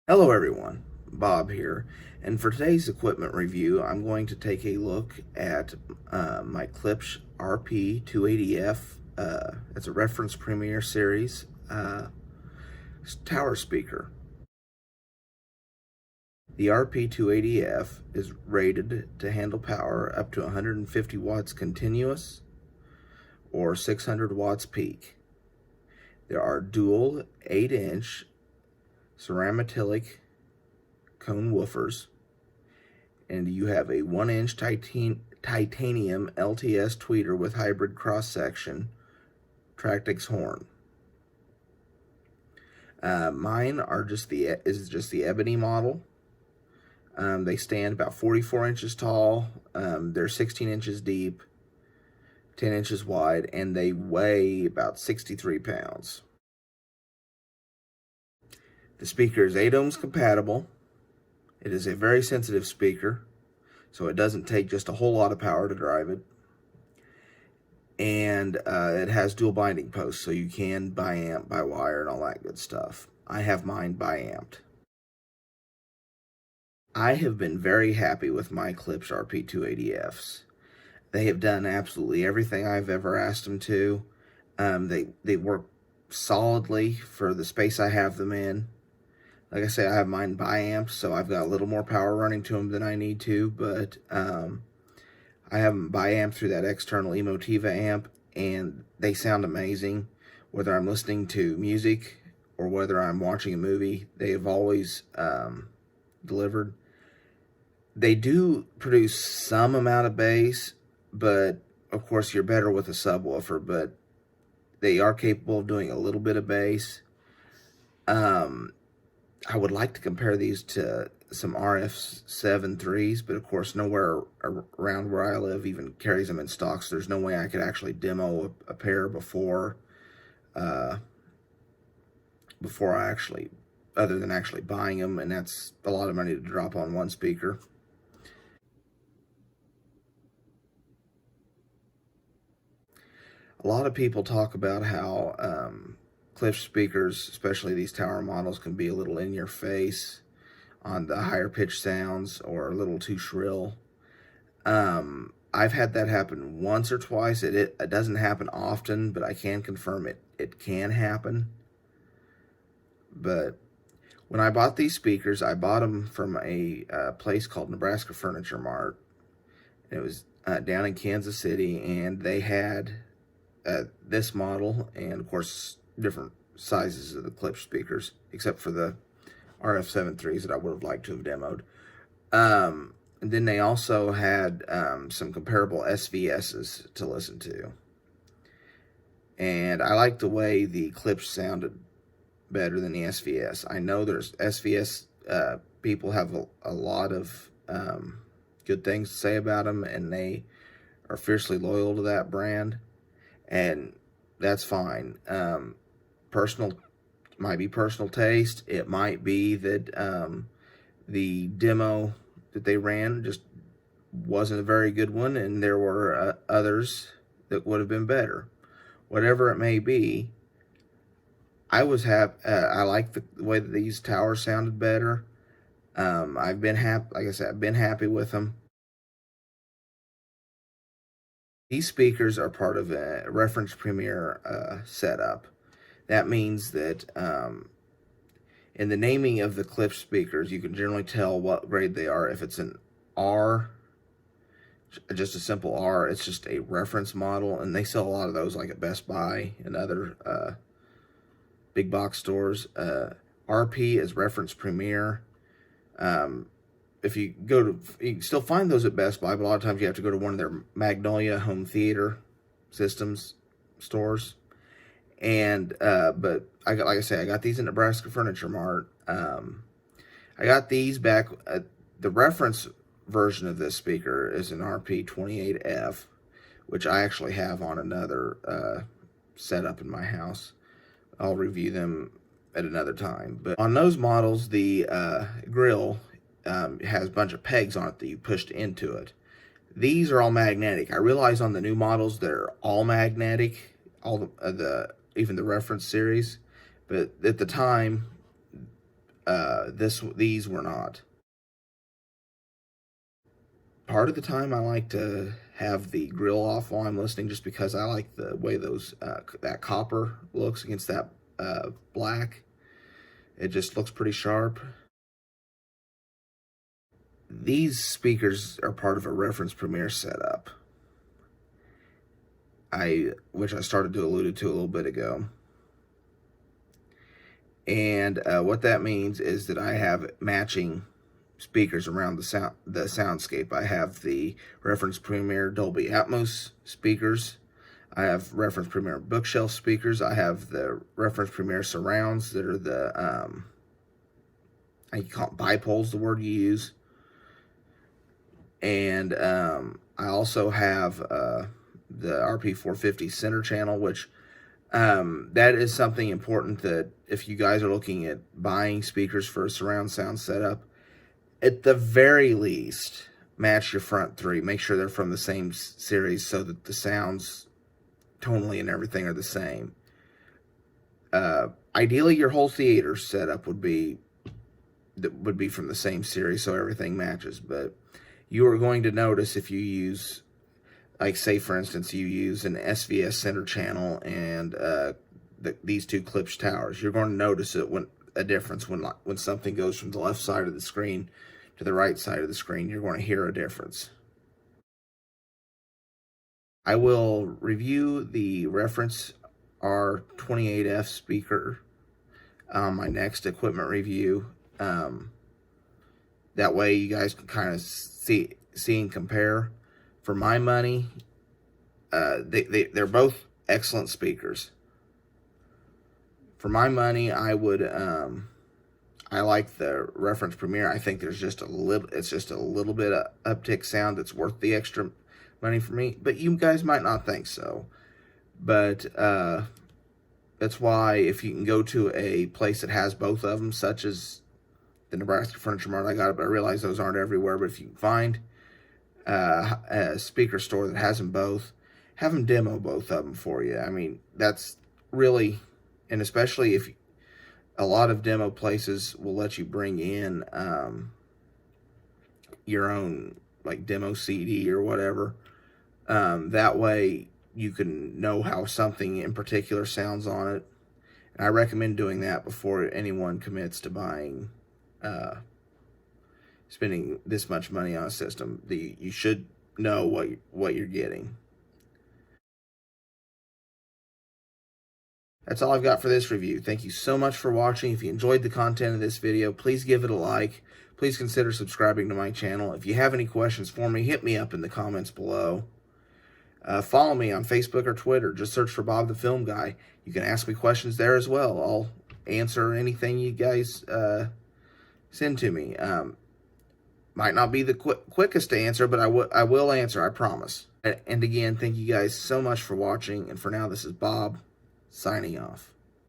Hello everyone, Bob here, and for today's equipment review I'm going to take a look at my Klipsch RP280F. It's a reference Premier Series tower speaker. The RP280F is rated to handle power up to 150 watts continuous or 600 watts peak. There are dual 8-inch ceramotelic cone woofers, and you have a 1-inch titanium LTS tweeter with hybrid cross-section Tractix horn. Mine are just the ebony model. They stand about 44 inches tall. They're 16 inches deep, 10 inches wide, and they weigh about 63 pounds. The speaker is 8 ohms compatible. It is a very sensitive speaker, so it doesn't take just a whole lot of power to drive it. And it has dual binding posts, so you can bi-amp, by wire, and all that good stuff. I have mine bi-amped. I have been very happy with my Klipsch RP280Fs. They have done absolutely everything I've ever asked them to. They work solidly for the space I have them in. Like I say, I have mine bi-amped, so I've got a little more power running to them than I need to, but I have them bi-amped through that external Emotiva amp, and they sound amazing. Whether I'm listening to music or whether I'm watching a movie, they have always delivered. They do produce some amount of bass, but of course you're better with a subwoofer, but they are capable of doing a little bit of bass. I would like to compare these to some RF-7.3s, but of course nowhere around where I live even carries them in stock, so there's no way I could actually demo a pair before I actually, other than actually buying them, and that's a lot of money to drop on one speaker. A lot of people talk about how Klipsch speakers, especially these tower models, can be a little in your face on the higher pitch sounds or a little too shrill. I've had that happen once or twice. It doesn't happen often, but I can confirm it can happen. But when I bought these speakers, I bought them from a place called Nebraska Furniture Mart. It was down in Kansas City, and they had this model and of course different sizes of the Klipsch speakers, except for the RF-7.3s that I would have liked to have demoed. And then they also had some comparable SVSs to listen to. And I like the way the Klipsch sounded better than the SVS. I know there's SVS people have a lot of good things to say about them, and they are fiercely loyal to that brand, and that's fine. Might be personal taste. It might be that the demo that they ran just wasn't a very good one, and there were others that would have been better. Whatever it may be, I was happy. I like the way that these towers sounded better. I've been happy. Like I said, I've been happy with them. These speakers are part of a reference Premier setup. That means that in the naming of the Klipsch speakers, you can generally tell what grade they are. If it's an R, just a simple R, it's just a reference model, and they sell a lot of those like at Best Buy and other big box stores. RP is reference Premier. If you go to, you can still find those at Best Buy, but a lot of times you have to go to one of their Magnolia home theater systems stores. And but like I say, I got these in Nebraska Furniture Mart. I got these back. The reference version of this speaker is an RP28F, which I actually have on another setup in my house. I'll review them at another time. But on those models, the grill has a bunch of pegs on it that you pushed into it. These are all magnetic. I realize on the new models they're all magnetic, all even the reference series, but at the time These were not. Part of the time I like to have the grill off while I'm listening, just because I like the way that copper looks against that black. It just looks pretty sharp. These speakers are part of a reference premiere setup, which I started to allude to a little bit ago. And what that means is that I have matching speakers around the soundscape. I have the reference premiere Dolby Atmos speakers. I have reference premiere bookshelf speakers. I have the reference premiere surrounds that are the I call it bipoles, the word you use. And I also have the RP450 center channel, which that is something important that if you guys are looking at buying speakers for a surround sound setup, at the very least, match your front three. Make sure they're from the same series so that the sounds tonally and everything are the same. Ideally, your whole theater setup would be from the same series so everything matches. But you are going to notice if you use, like, say for instance, you use an SVS center channel and these two Klipsch towers, you're going to notice a difference when something goes from the left side of the screen to the right side of the screen. You're going to hear a difference. I will review the reference R28F speaker on my next equipment review. That way you guys can kind of see and compare. For my money, they're both excellent speakers. For my money, I would I like the reference premiere. I think it's just a little bit of uptick sound that's worth the extra money for me. But you guys might not think so. But that's why if you can go to a place that has both of them, such as the Nebraska Furniture Mart, I got it, but I realize those aren't everywhere. But if you can find a speaker store that has them both, have them demo both of them for you. I mean, that's really, and especially if a lot of demo places will let you bring in your own, like, demo CD or whatever. That way you can know how something in particular sounds on it. And I recommend doing that before anyone commits to buying, spending this much money on a system. You should know what you're getting. That's all I've got for this review. Thank you so much for watching. If you enjoyed the content of this video, please give it a like. Please consider subscribing to my channel. If you have any questions for me, hit me up in the comments below. Follow me on Facebook or Twitter. Just search for Bob the Film Guy. You can ask me questions there as well. I'll answer anything you guys send to me. Might not be the quickest to answer, but I will answer, I promise. And again, thank you guys so much for watching. And for now, this is Bob signing off.